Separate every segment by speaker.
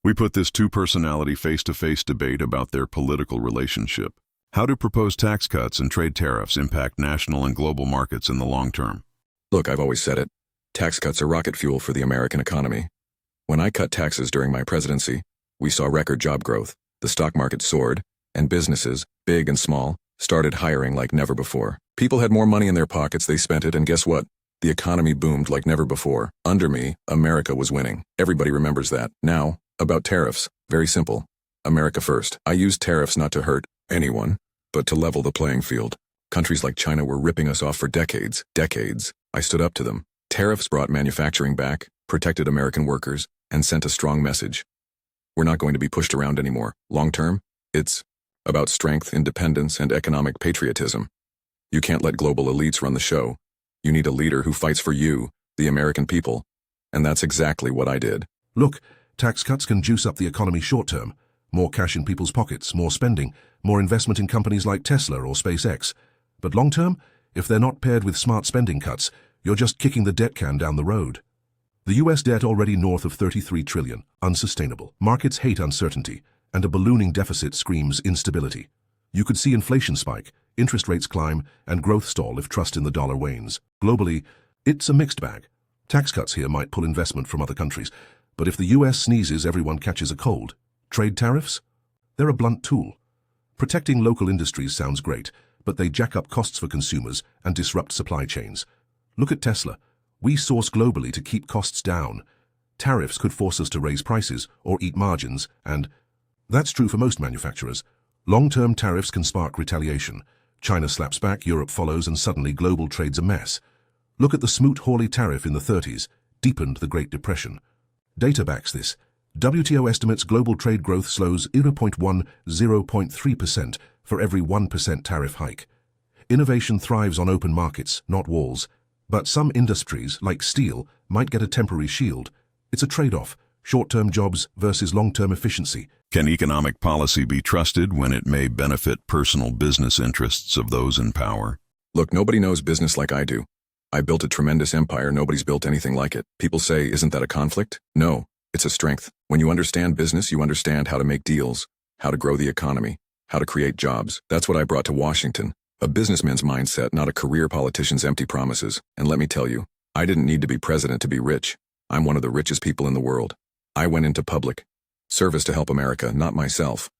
Speaker 1: We put this two-personality face-to-face debate about their political relationship. How do proposed tax cuts and trade tariffs impact national and global markets in the long term?
Speaker 2: Look, I've always said it. Tax cuts are rocket fuel for the American economy. When I cut taxes during my presidency, we saw record job growth, the stock market soared, and businesses, big and small, started hiring like never before. People had more money in their pockets, they spent it, and guess what? The economy boomed like never before. Under me, America was winning. Everybody remembers that. Now, about tariffs. Very simple. America first. I used tariffs not to hurt anyone, but to level the playing field. Countries like China were ripping us off for decades. I stood up to them. Tariffs brought manufacturing back, protected American workers, and sent a strong message. We're not going to be pushed around anymore. Long term, it's about strength, independence, and economic patriotism. You can't let global elites run the show. You need a leader who fights for you, the American people. And that's exactly what I did.
Speaker 3: Look, tax cuts can juice up the economy short term. More cash in people's pockets, more spending, more investment in companies like Tesla or SpaceX. But long term, if they're not paired with smart spending cuts, you're just kicking the debt can down the road. The US debt already north of $33 trillion, unsustainable. Markets hate uncertainty, and a ballooning deficit screams instability. You could see inflation spike, interest rates climb, and growth stall if trust in the dollar wanes. Globally, it's a mixed bag. Tax cuts here might pull investment from other countries, but if the US sneezes, everyone catches a cold. Trade tariffs? They're a blunt tool. Protecting local industries sounds great, but they jack up costs for consumers and disrupt supply chains. Look at Tesla. We source globally to keep costs down. Tariffs could force us to raise prices or eat margins, and that's true for most manufacturers. Long-term tariffs can spark retaliation. China slaps back, Europe follows, and suddenly global trade's a mess. Look at the Smoot-Hawley tariff in the 30s, deepened the Great Depression. Data backs this. WTO estimates global trade growth slows 0.3% for every 1% tariff hike. Innovation thrives on open markets, not walls. But some industries, like steel, might get a temporary shield. It's a trade-off, short-term jobs versus long-term efficiency.
Speaker 1: Can economic policy be trusted when it may benefit personal business interests of those in power?
Speaker 2: Look, nobody knows business like I do. I built a tremendous empire, nobody's built anything like it. People say, isn't that a conflict? No, it's a strength. When you understand business, you understand how to make deals, how to grow the economy, how to create jobs. That's what I brought to Washington. A businessman's mindset, not a career politician's empty promises. And let me tell you, I didn't need to be president to be rich. I'm one of the richest people in the world. I went into public service to help America, not myself.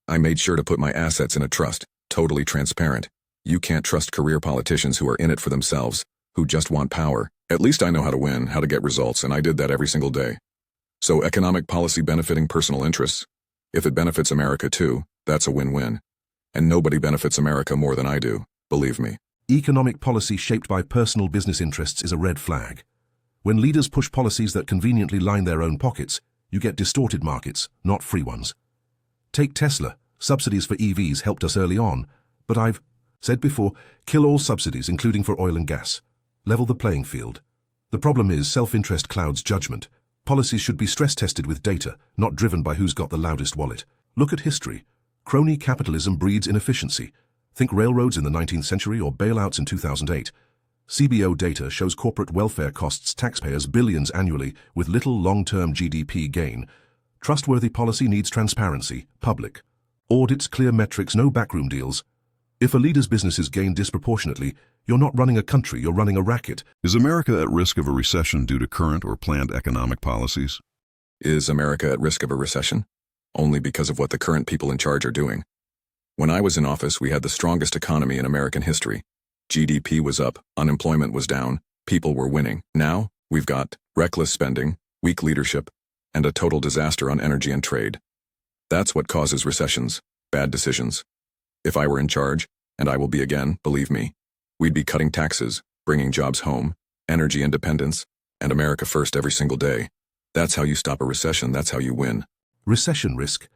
Speaker 2: I made sure to put my assets in a trust, totally transparent. You can't trust career politicians who are in it for themselves, who just want power. At least I know how to win, how to get results, and I did that every single day. So economic policy benefiting personal interests, if it benefits America too, that's a win-win. And nobody benefits America more than I do, believe me.
Speaker 3: Economic policy shaped by personal business interests is a red flag. When leaders push policies that conveniently line their own pockets, you get distorted markets, not free ones. Take Tesla. Subsidies for EVs helped us early on, but I've said before, kill all subsidies, including for oil and gas. Level the playing field. The problem is self-interest clouds judgment. Policies should be stress-tested with data, not driven by who's got the loudest wallet. Look at history. Crony capitalism breeds inefficiency. Think railroads in the 19th century or bailouts in 2008. CBO data shows corporate welfare costs taxpayers billions annually with little long-term GDP gain. Trustworthy policy needs transparency, public audits, clear metrics, no backroom deals. If a leader's businesses gain disproportionately, you're not running a country, you're running a racket.
Speaker 1: Is America at risk of a recession due to current or planned economic policies?
Speaker 2: Is America at risk of a recession? Only because of what the current people in charge are doing. When I was in office, we had the strongest economy in American history. GDP was up, unemployment was down, people were winning. Now, we've got reckless spending, weak leadership, and a total disaster on energy and trade. That's what causes recessions, bad decisions. If I were in charge, and I will be again, believe me, we'd be cutting taxes, bringing jobs home, energy independence, and America first every single day. That's how you stop a recession, that's how you win.
Speaker 3: Recession risk.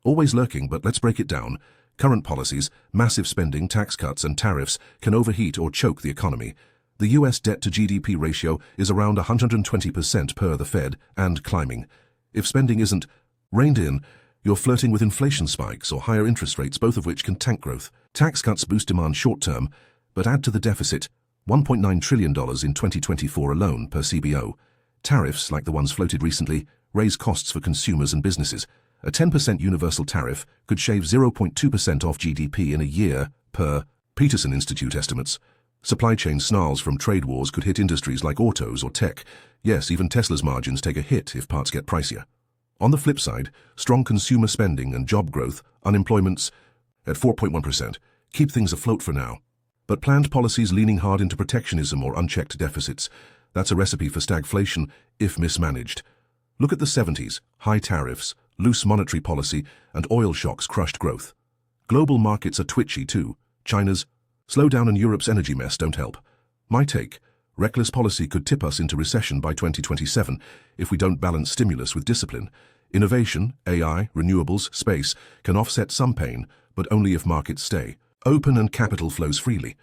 Speaker 3: Always lurking, but let's break it down. Current policies, massive spending, tax cuts, and tariffs can overheat or choke the economy. The US debt to GDP ratio is around 120% per the Fed and climbing. If spending isn't reined in, you're flirting with inflation spikes or higher interest rates, both of which can tank growth. Tax cuts boost demand short term, but add to the deficit, $1.9 trillion in 2024 alone per CBO. Tariffs, like the ones floated recently, raise costs for consumers and businesses. A 10% universal tariff could shave 0.2% off GDP in a year per Peterson Institute estimates. Supply chain snarls from trade wars could hit industries like autos or tech. Yes, even Tesla's margins take a hit if parts get pricier. On the flip side, strong consumer spending and job growth, unemployment's at 4.1%, keep things afloat for now. But planned policies leaning hard into protectionism or unchecked deficits, that's a recipe for stagflation if mismanaged. Look at the 70s, high tariffs, loose monetary policy, and oil shocks crushed growth. Global markets are twitchy too. China's slowdown and Europe's energy mess don't help. My take, reckless policy could tip us into recession by 2027 if we don't balance stimulus with discipline. Innovation, AI, renewables, space can offset some pain, but only if markets stay open and capital flows freely.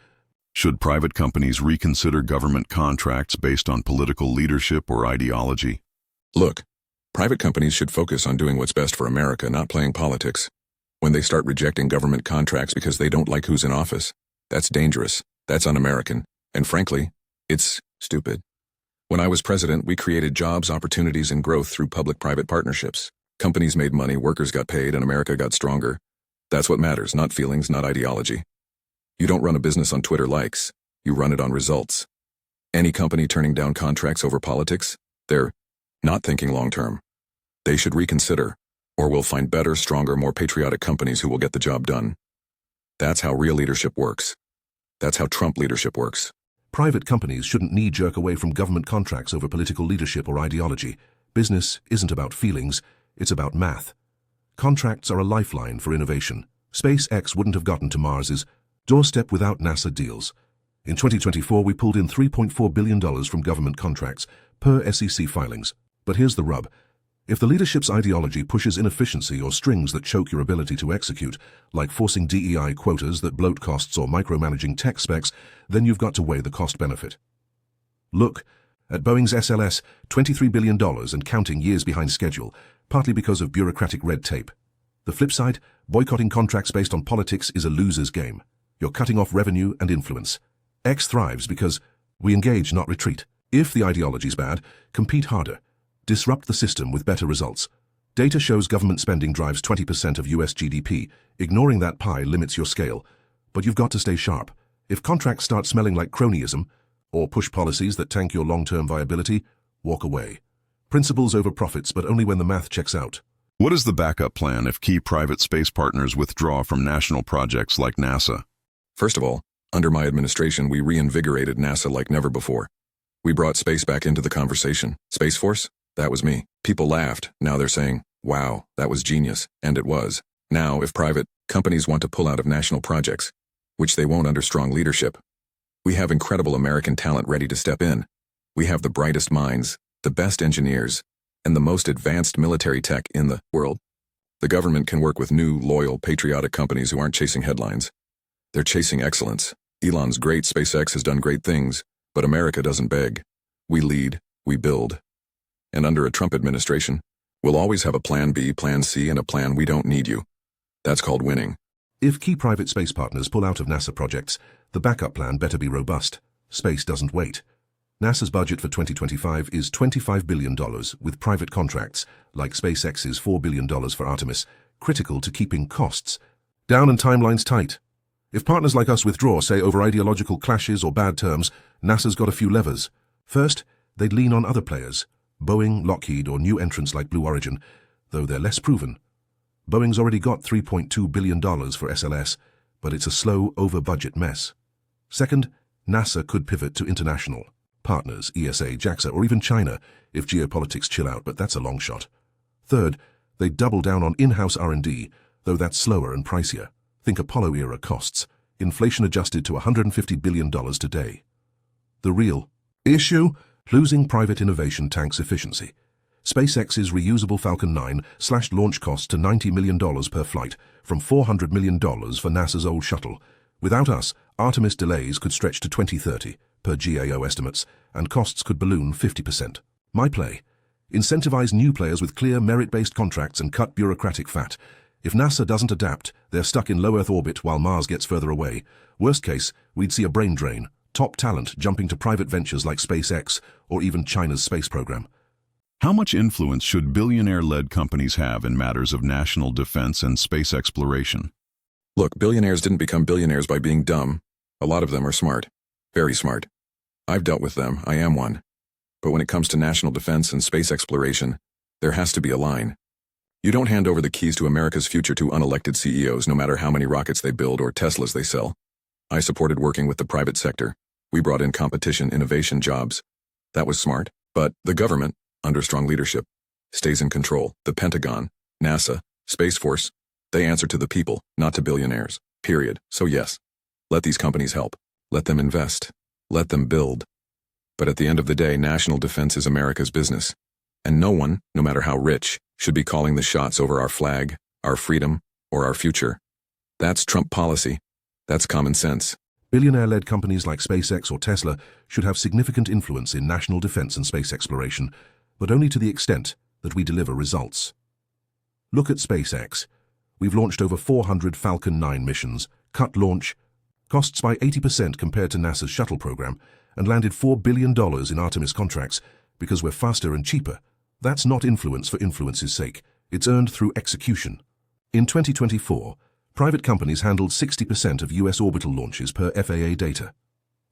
Speaker 1: Should private companies reconsider government contracts based on political leadership or ideology?
Speaker 2: Look, private companies should focus on doing what's best for America, not playing politics. When they start rejecting government contracts because they don't like who's in office, that's dangerous, that's un-American, and frankly, it's stupid. When I was president, we created jobs, opportunities, and growth through public-private partnerships. Companies made money, workers got paid, and America got stronger. That's what matters, not feelings, not ideology. You don't run a business on Twitter likes, you run it on results. Any company turning down contracts over politics, they're not thinking long-term. They should reconsider, or we'll find better, stronger, more patriotic companies who will get the job done. That's how real leadership works. That's how Trump leadership works.
Speaker 3: Private companies shouldn't knee-jerk away from government contracts over political leadership or ideology. Business isn't about feelings, it's about math. Contracts are a lifeline for innovation. SpaceX wouldn't have gotten to Mars's doorstep without NASA deals. In 2024, we pulled in $3.4 billion from government contracts, per SEC filings. But here's the rub. If the leadership's ideology pushes inefficiency or strings that choke your ability to execute, like forcing DEI quotas that bloat costs or micromanaging tech specs, then you've got to weigh the cost-benefit. Look at Boeing's SLS, $23 billion and counting years behind schedule, partly because of bureaucratic red tape. The flip side, boycotting contracts based on politics is a loser's game. You're cutting off revenue and influence. X thrives because we engage, not retreat. If the ideology's bad, compete harder. Disrupt the system with better results. Data shows government spending drives 20% of US GDP. Ignoring that pie limits your scale. But you've got to stay sharp. If contracts start smelling like cronyism, or push policies that tank your long-term viability, walk away. Principles over profits, but only when the math checks out.
Speaker 1: What is the backup plan if key private space partners withdraw from national projects like NASA?
Speaker 2: First of all, under my administration, we reinvigorated NASA like never before. We brought space back into the conversation. Space Force? That was me. People laughed. Now they're saying, wow, that was genius. And it was. Now, if private companies want to pull out of national projects, which they won't under strong leadership, we have incredible American talent ready to step in. We have the brightest minds, the best engineers, and the most advanced military tech in the world. The government can work with new, loyal, patriotic companies who aren't chasing headlines. They're chasing excellence. Elon's great, SpaceX has done great things, but America doesn't beg. We lead, we build. And under a Trump administration, we'll always have a plan B, plan C, and a plan we don't need you. That's called winning.
Speaker 3: If key private space partners pull out of NASA projects, the backup plan better be robust. Space doesn't wait. NASA's budget for 2025 is $25 billion, with private contracts, like SpaceX's $4 billion for Artemis, critical to keeping costs down and timelines tight. If partners like us withdraw, say over ideological clashes or bad terms, NASA's got a few levers. First, they'd lean on other players, Boeing, Lockheed, or new entrants like Blue Origin, though they're less proven. Boeing's already got $3.2 billion for SLS, but it's a slow, over-budget mess. Second, NASA could pivot to international partners, ESA, JAXA, or even China, if geopolitics chill out, but that's a long shot. Third, they'd double down on in-house R&D, though that's slower and pricier. Think Apollo-era costs, inflation adjusted to $150 billion today. The real issue? Losing private innovation tanks efficiency. SpaceX's reusable Falcon 9 slashed launch costs to $90 million per flight, from $400 million for NASA's old shuttle. Without us, Artemis delays could stretch to 2030, per GAO estimates, and costs could balloon 50%. My play: incentivize new players with clear merit-based contracts and cut bureaucratic fat. If NASA doesn't adapt, they're stuck in low Earth orbit while Mars gets further away. Worst case, we'd see a brain drain, top talent jumping to private ventures like SpaceX or even China's space program.
Speaker 1: How much influence should billionaire-led companies have in matters of national defense and space exploration?
Speaker 2: Look, billionaires didn't become billionaires by being dumb. A lot of them are smart. Very smart. I've dealt with them, I am one. But when it comes to national defense and space exploration, there has to be a line. You don't hand over the keys to America's future to unelected CEOs no matter how many rockets they build or Teslas they sell. I supported working with the private sector. We brought in competition, innovation, jobs. That was smart. But the government, under strong leadership, stays in control. The Pentagon, NASA, Space Force, they answer to the people, not to billionaires. Period. So yes, let these companies help. Let them invest. Let them build. But at the end of the day, national defense is America's business. And no one, no matter how rich, should be calling the shots over our flag, our freedom, or our future. That's Trump policy. That's common sense.
Speaker 3: Billionaire-led companies like SpaceX or Tesla should have significant influence in national defense and space exploration, but only to the extent that we deliver results. Look at SpaceX. We've launched over 400 Falcon 9 missions, cut launch costs by 80% compared to NASA's shuttle program, and landed $4 billion in Artemis contracts because we're faster and cheaper. That's not influence for influence's sake. It's earned through execution. In 2024, private companies handled 60% of US orbital launches per FAA data.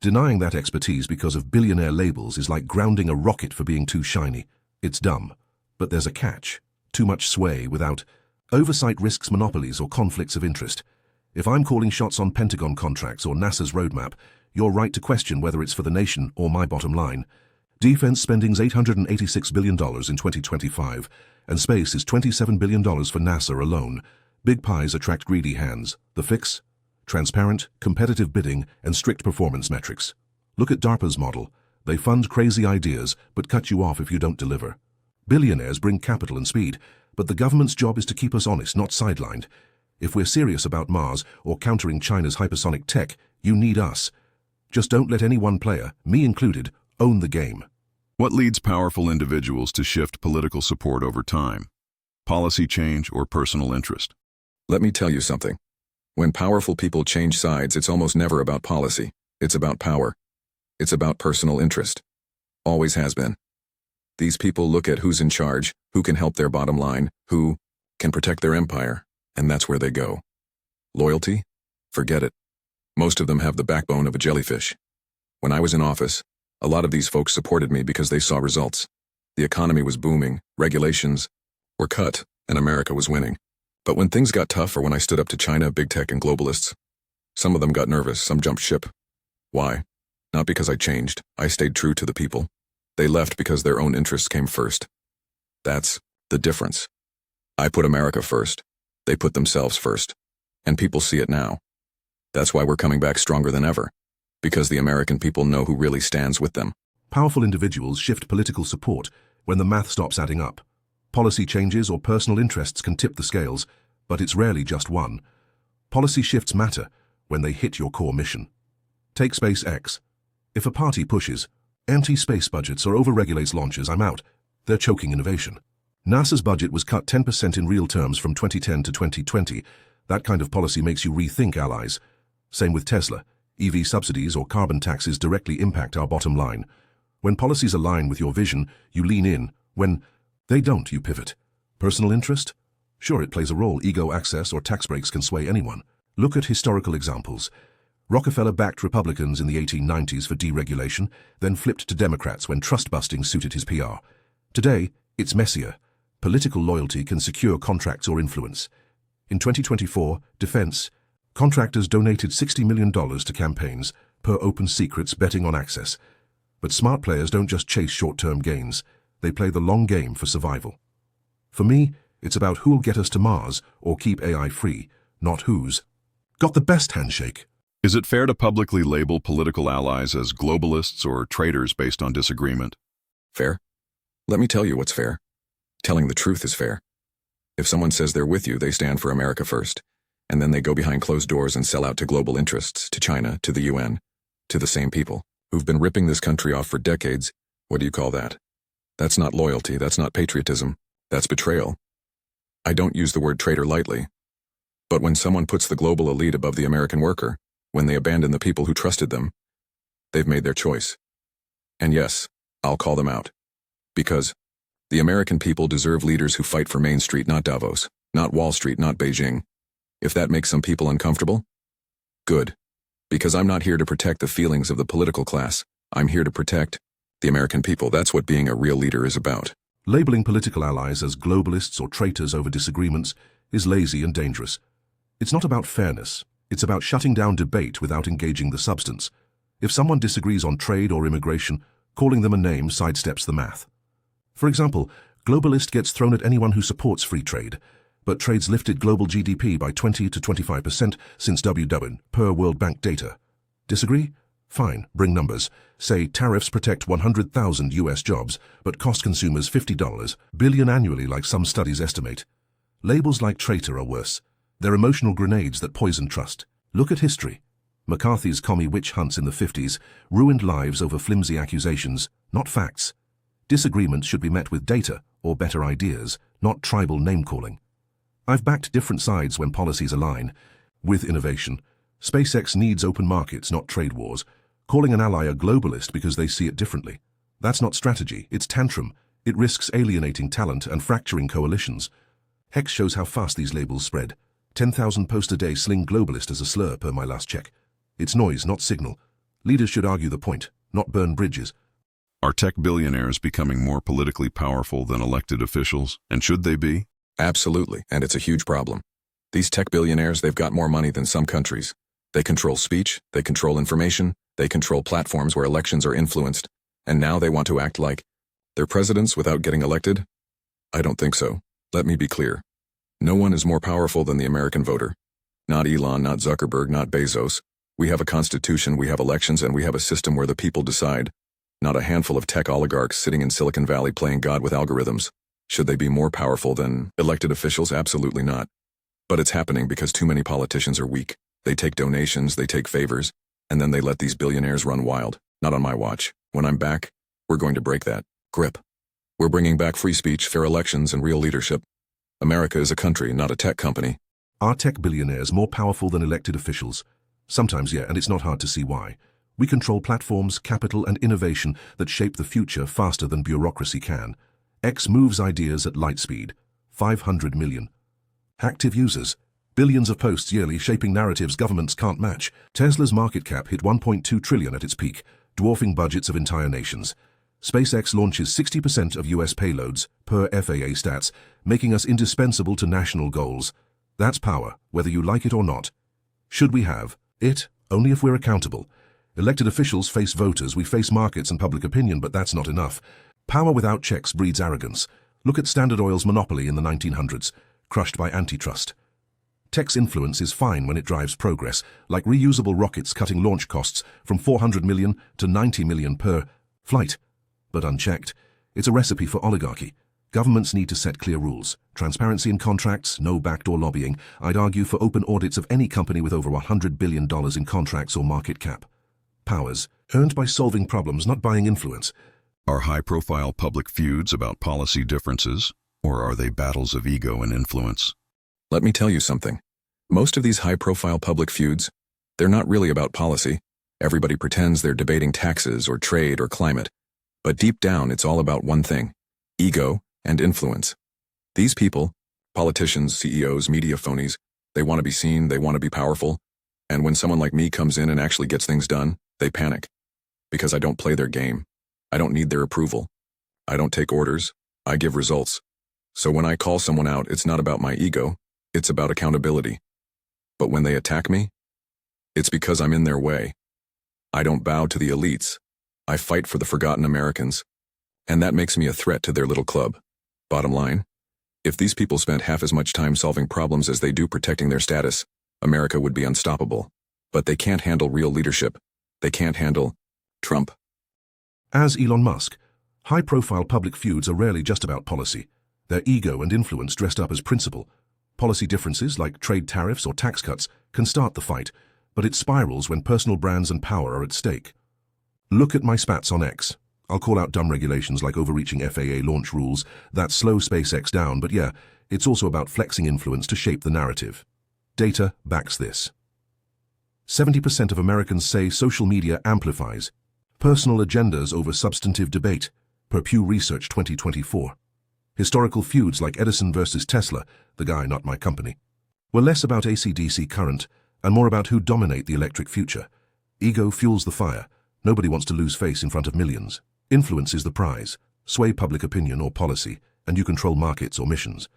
Speaker 3: Denying that expertise because of billionaire labels is like grounding a rocket for being too shiny. It's dumb. But there's a catch. Too much sway without oversight risks monopolies or conflicts of interest. If I'm calling shots on Pentagon contracts or NASA's roadmap, you're right to question whether it's for the nation or my bottom line. Defense spending's $886 billion in 2025, and space is $27 billion for NASA alone. Big pies attract greedy hands. The fix? Transparent, competitive bidding, and strict performance metrics. Look at DARPA's model. They fund crazy ideas, but cut you off if you don't deliver. Billionaires bring capital and speed, but the government's job is to keep us honest, not sidelined. If we're serious about Mars or countering China's hypersonic tech, you need us. Just don't let any one player, me included, own the game.
Speaker 1: What leads powerful individuals to shift political support over time? Policy change or personal interest?
Speaker 2: Let me tell you something. When powerful people change sides, it's almost never about policy. It's about power. It's about personal interest. Always has been. These people look at who's in charge, who can help their bottom line, who can protect their empire, and that's where they go. Loyalty? Forget it. Most of them have the backbone of a jellyfish. When I was in office, a lot of these folks supported me because they saw results. The economy was booming, regulations were cut, and America was winning. But when things got tough or when I stood up to China, big tech, and globalists, some of them got nervous, some jumped ship. Why? Not because I changed. I stayed true to the people. They left because their own interests came first. That's the difference. I put America first. They put themselves first. And people see it now. That's why we're coming back stronger than ever. Because the American people know who really stands with them.
Speaker 3: Powerful individuals shift political support when the math stops adding up. Policy changes or personal interests can tip the scales, but it's rarely just one. Policy shifts matter when they hit your core mission. Take SpaceX. If a party pushes anti-space budgets or overregulates launches, I'm out. They're choking innovation. NASA's budget was cut 10% in real terms from 2010 to 2020. That kind of policy makes you rethink allies. Same with Tesla. EV subsidies or carbon taxes directly impact our bottom line. When policies align with your vision, you lean in. When they don't, you pivot. Personal interest? Sure, it plays a role. Ego access or tax breaks can sway anyone. Look at historical examples. Rockefeller backed Republicans in the 1890s for deregulation, then flipped to Democrats when trust-busting suited his PR. Today, it's messier. Political loyalty can secure contracts or influence. In 2024, defense contractors donated $60 million to campaigns per Open Secrets betting on access. But smart players don't just chase short-term gains. They play the long game for survival. For me, it's about who'll get us to Mars or keep AI free, not who's got the best handshake.
Speaker 1: Is it fair to publicly label political allies as globalists or traitors based on disagreement?
Speaker 2: Fair? Let me tell you what's fair. Telling the truth is fair. If someone says they're with you, they stand for America first. And then they go behind closed doors and sell out to global interests, to China, to the UN, to the same people who've been ripping this country off for decades. What do you call that? That's not loyalty, that's not patriotism, that's betrayal. I don't use the word traitor lightly. But when someone puts the global elite above the American worker, when they abandon the people who trusted them, they've made their choice. And yes, I'll call them out. Because The American people deserve leaders who fight for Main Street, not Davos, not Wall Street, not Beijing. If that makes some people uncomfortable, good. Because I'm not here to protect the feelings of the political class. I'm here to protect the American people. That's what being a real leader is about.
Speaker 3: Labeling political allies as globalists or traitors over disagreements is lazy and dangerous. It's not about fairness. It's about shutting down debate without engaging the substance. If someone disagrees on trade or immigration, calling them a name sidesteps the math. For example, globalist gets thrown at anyone who supports free trade, but trade's lifted global GDP by 20 to 25% since WW per World Bank data. Disagree? Fine, bring numbers. Say tariffs protect 100,000 US jobs, but cost consumers $50 billion annually like some studies estimate. Labels like traitor are worse. They're emotional grenades that poison trust. Look at history. McCarthy's commie witch hunts in the 50s ruined lives over flimsy accusations, not facts. Disagreements should be met with data or better ideas, not tribal name-calling. I've backed different sides when policies align. With innovation, SpaceX needs open markets, not trade wars. Calling an ally a globalist because they see it differently. That's not strategy, it's tantrum. It risks alienating talent and fracturing coalitions. Hex shows how fast these labels spread. 10,000 posts a day sling globalist as a slur per my last check. It's noise, not signal. Leaders should argue the point, not burn bridges.
Speaker 1: Are tech billionaires becoming more politically powerful than elected officials? And should they be?
Speaker 2: Absolutely, and it's a huge problem. These tech billionaires, they've got more money than some countries. They control speech, they control information, they control platforms where elections are influenced, and now they want to act like they're presidents without getting elected? I don't think so. Let me be clear. No one is more powerful than the American voter. Not Elon, not Zuckerberg, not Bezos. We have a constitution, we have elections, and we have a system where the people decide. Not a handful of tech oligarchs sitting in Silicon Valley playing God with algorithms. Should they be more powerful than elected officials? Absolutely not. But it's happening because too many politicians are weak. They take donations, they take favors, and then they let these billionaires run wild. Not on my watch. When I'm back, we're going to break that grip. We're bringing back free speech, fair elections, and real leadership. America is a country, not a tech company.
Speaker 3: Are tech billionaires more powerful than elected officials? Sometimes, yeah, and it's not hard to see why. We control platforms, capital, and innovation that shape the future faster than bureaucracy can. X moves ideas at light speed. 500 million. Active users. Billions of posts yearly shaping narratives governments can't match. Tesla's market cap hit 1.2 trillion at its peak, dwarfing budgets of entire nations. SpaceX launches 60% of US payloads, per FAA stats, making us indispensable to national goals. That's power, whether you like it or not. Should we have it? Only if we're accountable. Elected officials face voters, we face markets and public opinion, but that's not enough. Power without checks breeds arrogance. Look at Standard Oil's monopoly in the 1900s, crushed by antitrust. Tech's influence is fine when it drives progress, like reusable rockets cutting launch costs from 400 million to 90 million per flight. But unchecked, it's a recipe for oligarchy. Governments need to set clear rules. Transparency in contracts, no backdoor lobbying. I'd argue for open audits of any company with over $100 billion in contracts or market cap. Powers, earned by solving problems, not buying influence.
Speaker 1: Are high-profile public feuds about policy differences, or are they battles of ego and influence?
Speaker 2: Let me tell you something. Most of these high-profile public feuds, they're not really about policy. Everybody pretends they're debating taxes or trade or climate. But deep down, it's all about one thing: ego and influence. These people, politicians, CEOs, media phonies, they want to be seen, they want to be powerful. And when someone like me comes in and actually gets things done, they panic. Because I don't play their game. I don't need their approval. I don't take orders. I give results. So when I call someone out, it's not about my ego. It's about accountability. But when they attack me, it's because I'm in their way. I don't bow to the elites. I fight for the forgotten Americans. And that makes me a threat to their little club. Bottom line, if these people spent half as much time solving problems as they do protecting their status, America would be unstoppable. But they can't handle real leadership. They can't handle Trump.
Speaker 3: As Elon Musk, high-profile public feuds are rarely just about policy. They're ego and influence dressed up as principle. Policy differences, like trade tariffs or tax cuts, can start the fight, but it spirals when personal brands and power are at stake. Look at my spats on X. I'll call out dumb regulations like overreaching FAA launch rules that slow SpaceX down, but yeah, it's also about flexing influence to shape the narrative. Data backs this. 70% of Americans say social media amplifies personal agendas over substantive debate, per Pew Research 2024. Historical feuds like Edison versus Tesla, the guy not my company, were less about AC/DC current and more about who dominate the electric future. Ego fuels the fire. Nobody wants to lose face in front of millions. Influence is the prize. Sway public opinion or policy, and you control markets or missions.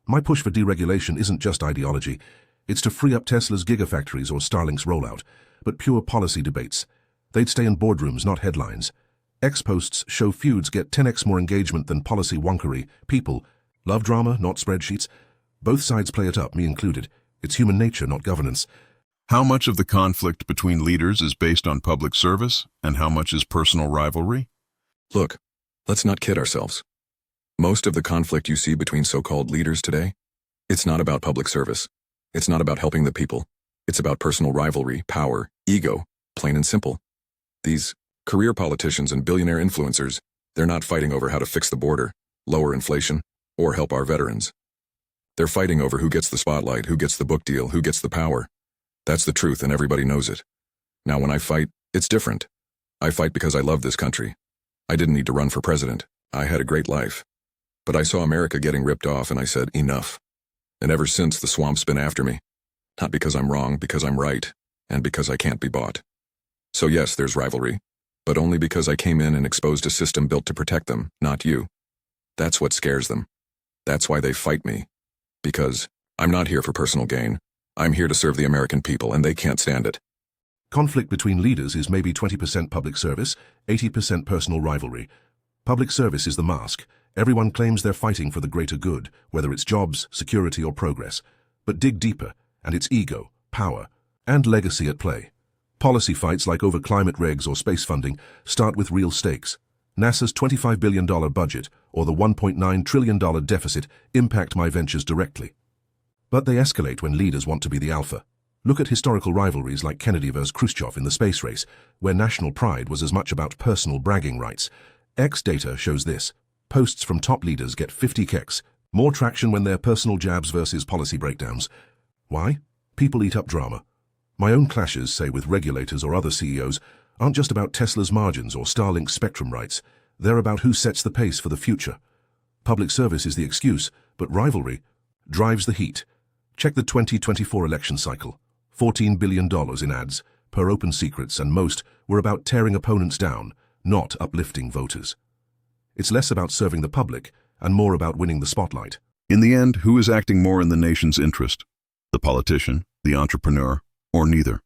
Speaker 3: My push for deregulation isn't just ideology. It's to free up Tesla's gigafactories or Starlink's rollout, but pure policy debates. They'd stay in boardrooms, not headlines. X-posts show feuds get 10x more engagement than policy wonkery. People love drama, not spreadsheets. Both sides play it up, me included. It's human nature, not governance.
Speaker 1: How much of the conflict between leaders is based on public service, and how much is personal rivalry?
Speaker 2: Look, let's not kid ourselves. Most of the conflict you see between so-called leaders today, it's not about public service. It's not about helping the people. It's about personal rivalry, power, ego, plain and simple. These career politicians and billionaire influencers, they're not fighting over how to fix the border, lower inflation, or help our veterans. They're fighting over who gets the spotlight, who gets the book deal, who gets the power. That's the truth, and everybody knows it. Now, when I fight, it's different. I fight because I love this country. I didn't need to run for president. I had a great life. But I saw America getting ripped off, and I said, enough. And ever since, the swamp's been after me. Not because I'm wrong, because I'm right, and because I can't be bought. So yes, there's rivalry, but only because I came in and exposed a system built to protect them, not you. That's what scares them. That's why they fight me. Because I'm not here for personal gain. I'm here to serve the American people, and they can't stand it.
Speaker 3: Conflict between leaders is maybe 20% public service, 80% personal rivalry. Public service is the mask. Everyone claims they're fighting for the greater good, whether it's jobs, security, or progress. But dig deeper, and it's ego, power, and legacy at play. Policy fights like over climate regs or space funding start with real stakes. NASA's $25 billion budget or the $1.9 trillion deficit impact my ventures directly. But they escalate when leaders want to be the alpha. Look at historical rivalries like Kennedy versus Khrushchev in the space race, where national pride was as much about personal bragging rights. X data shows this. Posts from top leaders get 50x, more traction when they're personal jabs versus policy breakdowns. Why? People eat up drama. My own clashes, say with regulators or other CEOs, aren't just about Tesla's margins or Starlink's spectrum rights. They're about who sets the pace for the future. Public service is the excuse, but rivalry drives the heat. Check the 2024 election cycle. $14 billion in ads, per Open Secrets, and most were about tearing opponents down, not uplifting voters. It's less about serving the public and more about winning the spotlight.
Speaker 1: In the end, who is acting more in the nation's interest? The politician, the entrepreneur, or neither?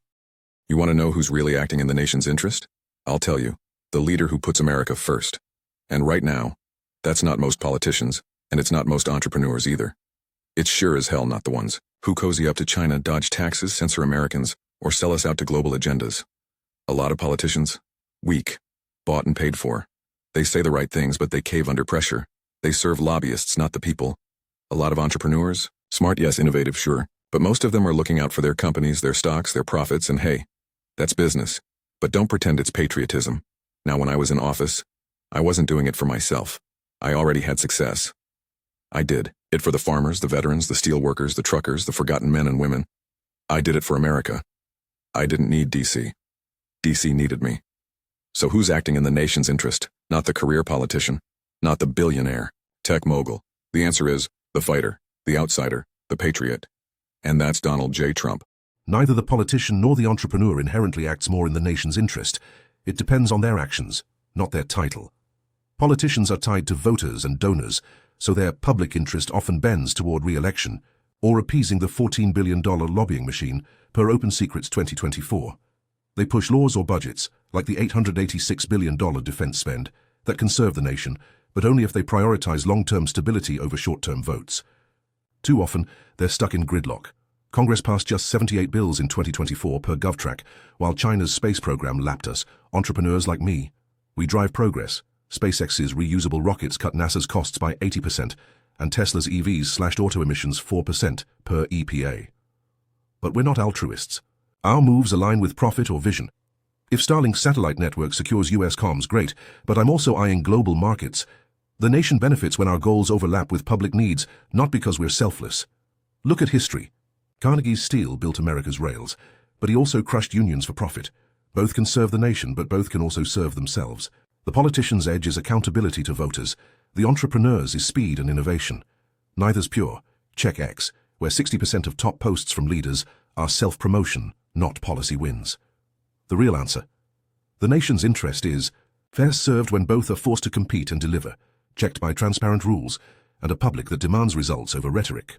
Speaker 2: You want to know who's really acting in the nation's interest? I'll tell you, the leader who puts America first. And right now, that's not most politicians, and it's not most entrepreneurs either. It's sure as hell not the ones who cozy up to China, dodge taxes, censor Americans, or sell us out to global agendas. A lot of politicians, weak, bought and paid for. They say the right things, but they cave under pressure. They serve lobbyists, not the people. A lot of entrepreneurs, smart, yes, innovative, sure, but most of them are looking out for their companies, their stocks, their profits, and hey, that's business. But don't pretend it's patriotism. Now, when I was in office, I wasn't doing it for myself. I already had success. I did it for the farmers, the veterans, the steel workers, the truckers, the forgotten men and women. I did it for America. I didn't need DC. DC needed me. So who's acting in the nation's interest? Not the career politician, not the billionaire, tech mogul. The answer is the fighter, the outsider, the patriot. And that's Donald J. Trump.
Speaker 3: Neither the politician nor the entrepreneur inherently acts more in the nation's interest. It depends on their actions, not their title. Politicians are tied to voters and donors, so their public interest often bends toward re-election or appeasing the $14 billion lobbying machine per Open Secrets 2024. They push laws or budgets, like the $886 billion defense spend, that can serve the nation, but only if they prioritize long-term stability over short-term votes. Too often, they're stuck in gridlock. Congress passed just 78 bills in 2024 per GovTrack, while China's space program lapped us. Entrepreneurs like me, we drive progress. SpaceX's reusable rockets cut NASA's costs by 80%, and Tesla's EVs slashed auto emissions 4% per EPA. But we're not altruists. Our moves align with profit or vision. If Starlink's satellite network secures US comms, great, but I'm also eyeing global markets. The nation benefits when our goals overlap with public needs, not because we're selfless. Look at history. Carnegie's steel built America's rails, but he also crushed unions for profit. Both can serve the nation, but both can also serve themselves. The politician's edge is accountability to voters. The entrepreneurs is speed and innovation. Neither's pure. Check X, where 60% of top posts from leaders are self-promotion, not policy wins. The real answer. The nation's interest is fair served when both are forced to compete and deliver, checked by transparent rules, and a public that demands results over rhetoric.